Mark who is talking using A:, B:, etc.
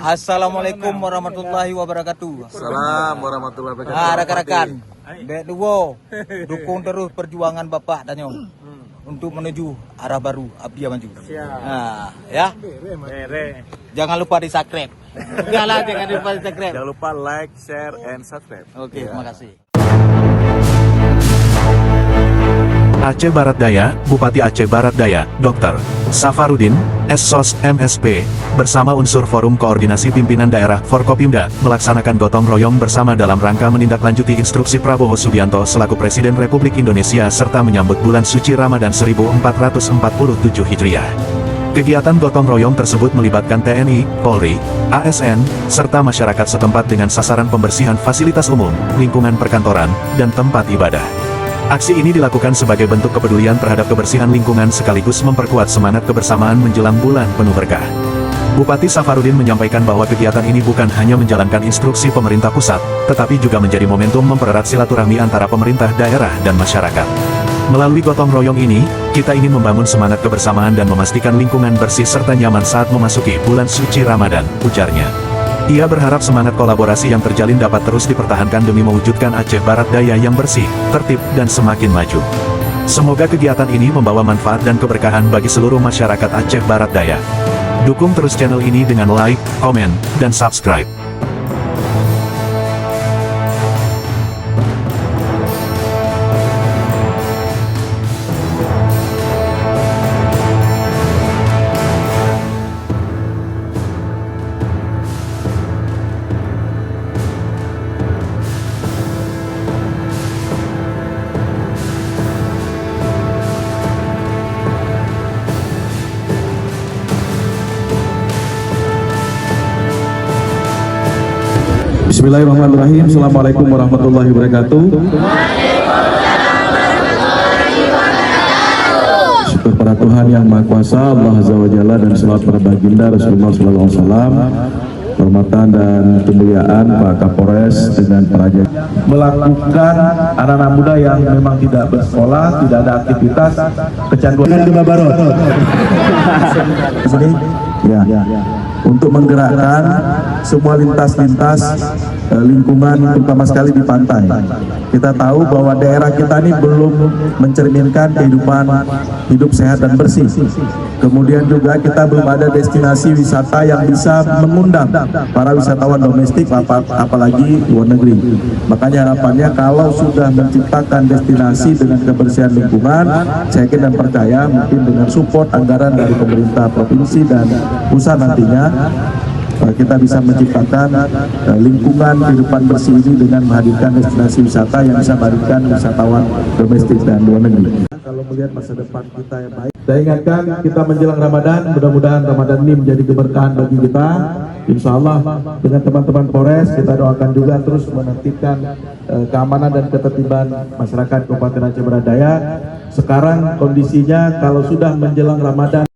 A: Assalamualaikum warahmatullahi wabarakatuh.
B: Assalamualaikum warahmatullahi wabarakatuh.
A: Rekan-rekan, Duo dukung terus perjuangan Bapak Danyong untuk menuju arah baru Abdi Maju. Ya. Jangan lupa di subscribe. Jangan lupa di subscribe.
B: Jangan lupa like, share, and subscribe.
A: Oke, terima kasih.
C: Aceh Barat Daya, Bupati Aceh Barat Daya, Dr. Safarudin, SSOS, MSP, bersama unsur Forum Koordinasi Pimpinan Daerah Forkopimda, melaksanakan gotong royong bersama dalam rangka menindaklanjuti instruksi Prabowo Subianto selaku Presiden Republik Indonesia serta menyambut bulan suci Ramadan 1447 Hijriah. Kegiatan gotong royong tersebut melibatkan TNI, Polri, ASN, serta masyarakat setempat dengan sasaran pembersihan fasilitas umum, lingkungan perkantoran, dan tempat ibadah. Aksi ini dilakukan sebagai bentuk kepedulian terhadap kebersihan lingkungan sekaligus memperkuat semangat kebersamaan menjelang bulan penuh berkah. Bupati Safarudin menyampaikan bahwa kegiatan ini bukan hanya menjalankan instruksi pemerintah pusat, tetapi juga menjadi momentum mempererat silaturahmi antara pemerintah daerah dan masyarakat. Melalui gotong royong ini, kita ingin membangun semangat kebersamaan dan memastikan lingkungan bersih serta nyaman saat memasuki bulan suci Ramadan, ujarnya. Ia berharap semangat kolaborasi yang terjalin dapat terus dipertahankan demi mewujudkan Aceh Barat Daya yang bersih, tertib, dan semakin maju. Semoga kegiatan ini membawa manfaat dan keberkahan bagi seluruh masyarakat Aceh Barat Daya. Dukung terus channel ini dengan like, komen, dan subscribe.
D: Bismillahirrahmanirrahim. Assalamualaikum warahmatullahi wabarakatuh. Syukur pada Tuhan yang Maha Kuasa, Allah Azza wa Jalla, dan selawat pada baginda Rasulullah Sallallahu Alaihi Wasallam. Hormatan dan kemuliaan Pak Kapolres dengan para melakukan anak-anak muda yang memang tidak bersekolah, tidak ada aktivitas, kecanduan Gempa Barot. Ya. Untuk menggerakkan semua lintas-lintas lingkungan, terutama sekali di pantai. Kita tahu bahwa daerah kita ini belum mencerminkan kehidupan hidup sehat dan bersih. Kemudian juga kita belum ada destinasi wisata yang bisa mengundang para wisatawan domestik, apalagi luar negeri. Makanya harapannya kalau sudah menciptakan destinasi dengan kebersihan lingkungan, saya yakin dan percaya mungkin dengan support anggaran dari pemerintah provinsi dan pusat nantinya, kita bisa menciptakan lingkungan kehidupan bersih ini dengan menghadirkan destinasi wisata yang bisa menghadirkan wisatawan domestik dan luar negeri. Kalau melihat masa depan kita yang baik, saya ingatkan kita menjelang Ramadan, mudah-mudahan Ramadan ini menjadi keberkahan bagi kita. Insya Allah dengan teman-teman Polres kita doakan juga terus menertibkan keamanan dan ketertiban masyarakat Kabupaten Aceh Barat Daya. Sekarang kondisinya kalau sudah menjelang Ramadan